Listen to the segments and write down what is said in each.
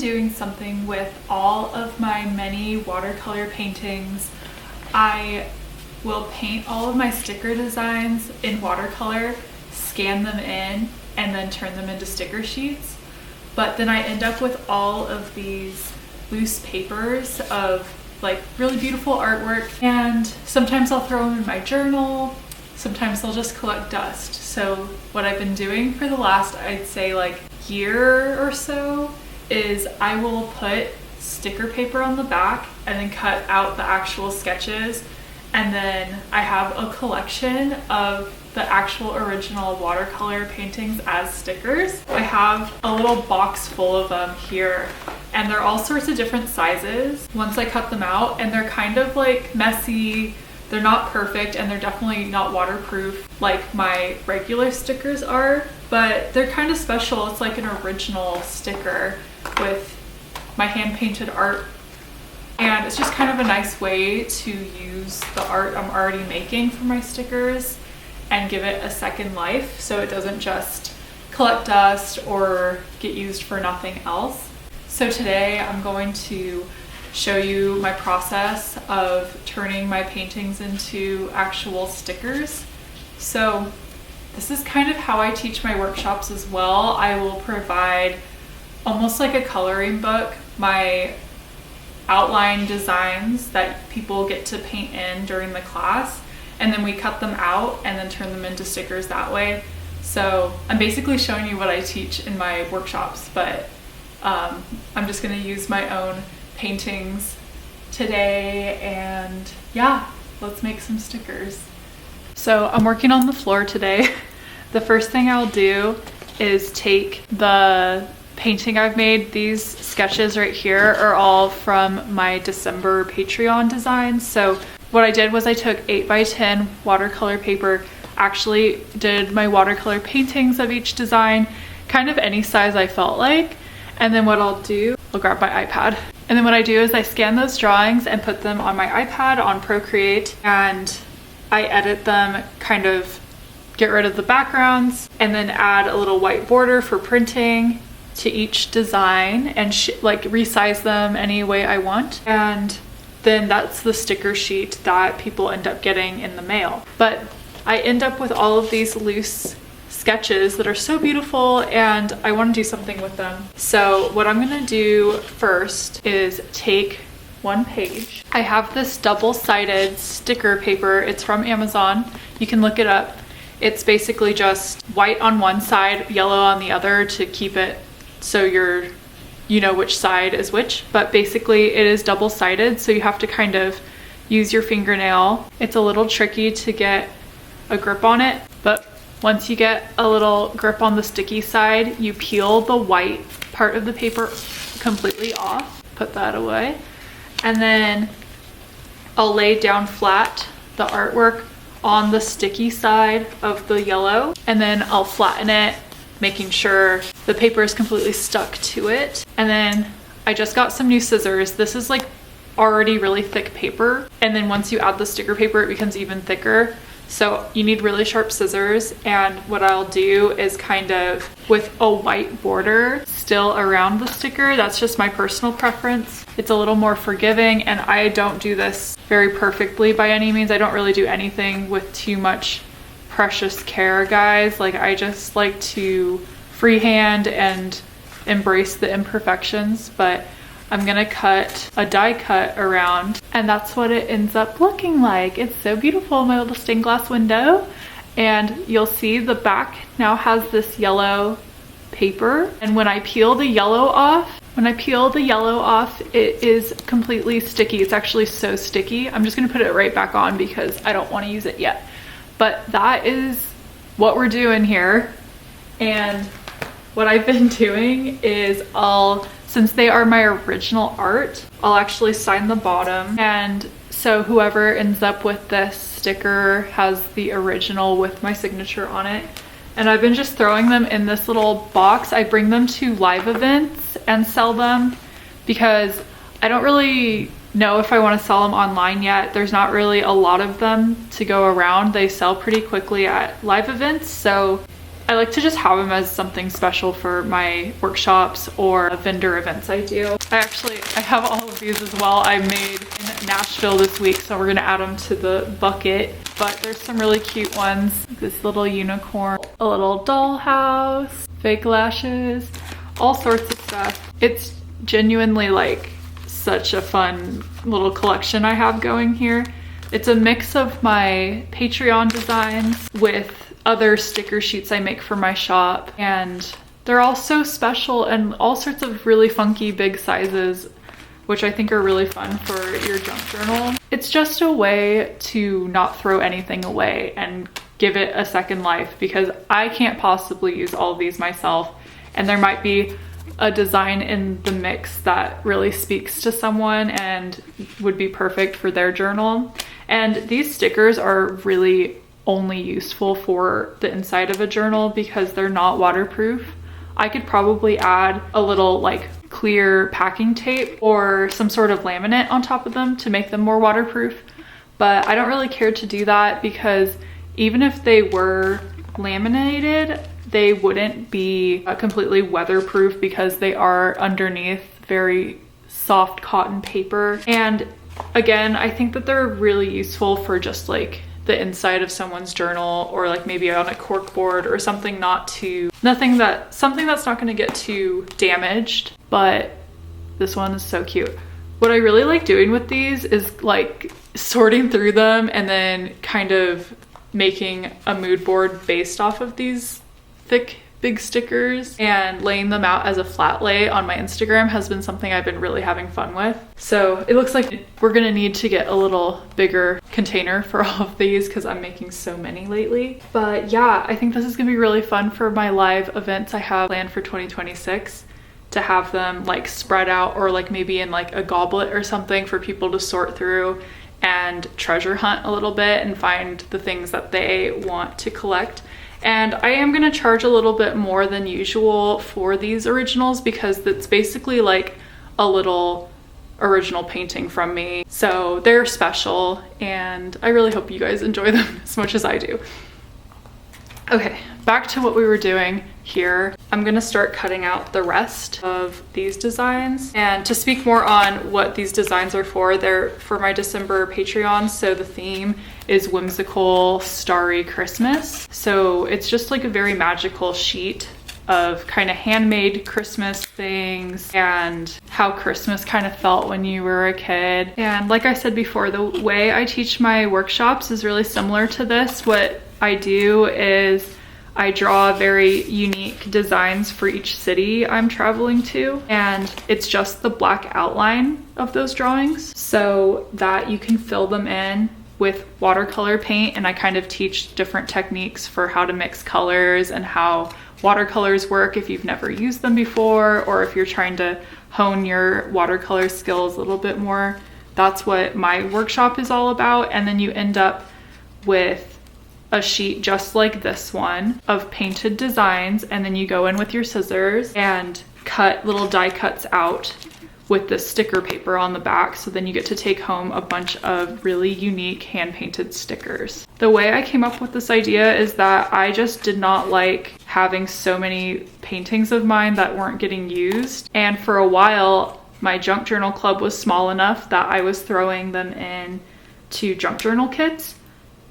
doing something with all of my many watercolor paintings. I will paint all of my sticker designs in watercolor, scan them in, and then turn them into sticker sheets. But then I end up with all of these loose papers of like really beautiful artwork, and sometimes I'll throw them in my journal, sometimes they'll just collect dust. So what I've been doing for the last, I'd say like year or so, is I will put sticker paper on the back and then cut out the actual sketches, and then I have a collection of the actual original watercolor paintings as stickers. I have a little box full of them here, and they're all sorts of different sizes once I cut them out, and they're kind of like messy. They're not perfect, and they're definitely not waterproof like my regular stickers are, but they're kind of special. It's like an original sticker with my hand-painted art, and it's just kind of a nice way to use the art I'm already making for my stickers and give it a second life, so it doesn't just collect dust or get used for nothing else. So today I'm going to show you my process of turning my paintings into actual stickers. So this is kind of how I teach my workshops as well. I will provide almost like a coloring book, my outline designs that people get to paint in during the class, and then we cut them out and then turn them into stickers that way. So I'm basically showing you what I teach in my workshops, but I'm just going to use my own paintings today, and yeah, let's make some stickers. So I'm working on the floor today. The first thing I'll do is take the painting I've made. These sketches right here are all from my December Patreon designs. So what I did was I took 8x10 watercolor paper, actually did my watercolor paintings of each design, kind of any size I felt like. And then what I'll do, I'll grab my iPad. And then what I do is I scan those drawings and put them on my iPad on Procreate, and I edit them, kind of get rid of the backgrounds, and then add a little white border for printing to each design, and like resize them any way I want. And then that's the sticker sheet that people end up getting in the mail. But I end up with all of these loose sketches that are so beautiful, and I want to do something with them. So what I'm going to do first is take one page. I have this double-sided sticker paper. It's from Amazon. You can look it up. It's basically just white on one side, yellow on the other, to keep it so you know which side is which. But basically it is double-sided, so you have to kind of use your fingernail. It's a little tricky to get a grip on it, but once you get a little grip on the sticky side, you peel the white part of the paper completely off. Put that away. And then I'll lay down flat the artwork on the sticky side of the yellow, and then I'll flatten it, making sure the paper is completely stuck to it. And then I just got some new scissors. This is like already really thick paper, and then once you add the sticker paper it becomes even thicker. So you need really sharp scissors, and what I'll do is kind of with a white border still around the sticker. That's just my personal preference. It's a little more forgiving, and I don't do this very perfectly by any means. I don't really do anything with too much precious care, guys. Like, I just like to freehand and embrace the imperfections, but I'm gonna cut a die cut around, and that's what it ends up looking like. It's so beautiful, my little stained glass window. And you'll see the back now has this yellow paper, and when I peel the yellow off, it is completely sticky. It's actually so sticky. I'm just gonna put it right back on because I don't want to use it yet. But that is what we're doing here. And what I've been doing is since they are my original art, I'll actually sign the bottom, and so whoever ends up with this sticker has the original with my signature on it. And I've been just throwing them in this little box. I bring them to live events and sell them because I don't really know if I want to sell them online yet. There's not really a lot of them to go around. They sell pretty quickly at live events, so I like to just have them as something special for my workshops or vendor events I do. I have all of these as well. I made in Nashville this week, so we're gonna add them to the bucket. But there's some really cute ones. This little unicorn, a little dollhouse, fake lashes, all sorts of stuff. It's genuinely like such a fun little collection I have going here. It's a mix of my Patreon designs with other sticker sheets I make for my shop, and they're all so special and all sorts of really funky big sizes, which I think are really fun for your junk journal. It's just a way to not throw anything away and give it a second life, because I can't possibly use all of these myself, and there might be a design in the mix that really speaks to someone and would be perfect for their journal. And these stickers are really only useful for the inside of a journal because they're not waterproof. I could probably add a little like clear packing tape or some sort of laminate on top of them to make them more waterproof, but I don't really care to do that because even if they were laminated, they wouldn't be completely weatherproof because they are underneath very soft cotton paper. And again, I think that they're really useful for just like the inside of someone's journal, or like maybe on a cork board or something, something that's not going to get too damaged. But this one is so cute. What I really like doing with these is like sorting through them and then kind of making a mood board based off of these thick big stickers, and laying them out as a flat lay on my Instagram has been something I've been really having fun with. So it looks like we're gonna need to get a little bigger container for all of these because I'm making so many lately. But yeah, I think this is gonna be really fun for my live events I have planned for 2026, to have them like spread out, or like maybe in like a goblet or something for people to sort through and treasure hunt a little bit and find the things that they want to collect. And I am gonna charge a little bit more than usual for these originals because it's basically like a little original painting from me. So they're special and I really hope you guys enjoy them as much as I do. Okay, back to what we were doing here. I'm gonna start cutting out the rest of these designs. And to speak more on what these designs are for, they're for my December Patreon. So the theme is whimsical, starry Christmas. So it's just like a very magical sheet of kind of handmade Christmas things and how Christmas kind of felt when you were a kid. And like I said before, the way I teach my workshops is really similar to this. What I do is I draw very unique designs for each city I'm traveling to, and it's just the black outline of those drawings so that you can fill them in with watercolor paint. And I kind of teach different techniques for how to mix colors and how watercolors work if you've never used them before, or if you're trying to hone your watercolor skills a little bit more. That's what my workshop is all about. And then you end up with a sheet just like this one of painted designs, and then you go in with your scissors and cut little die cuts out with the sticker paper on the back. So then you get to take home a bunch of really unique hand painted stickers. The way I came up with this idea is that I just did not like having so many paintings of mine that weren't getting used. And for a while, my junk journal club was small enough that I was throwing them in to junk journal kits.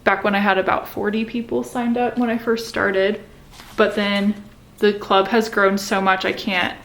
Back when I had about 40 people signed up when I first started. But then the club has grown so much I can't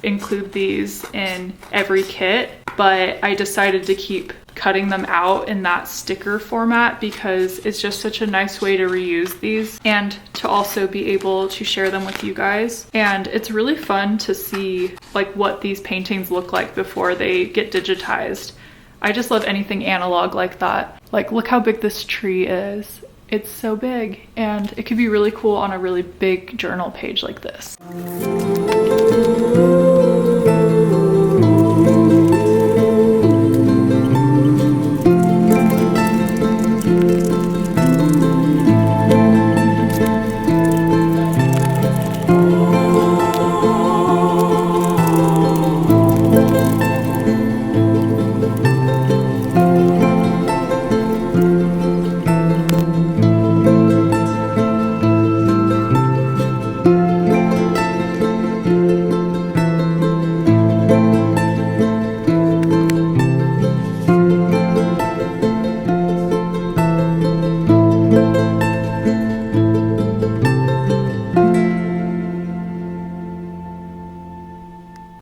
include these in every kit, but I decided to keep cutting them out in that sticker format because it's just such a nice way to reuse these and to also be able to share them with you guys. And it's really fun to see like what these paintings look like before they get digitized. I just love anything analog like that. Like, look how big this tree is. It's so big, and it could be really cool on a really big journal page like this.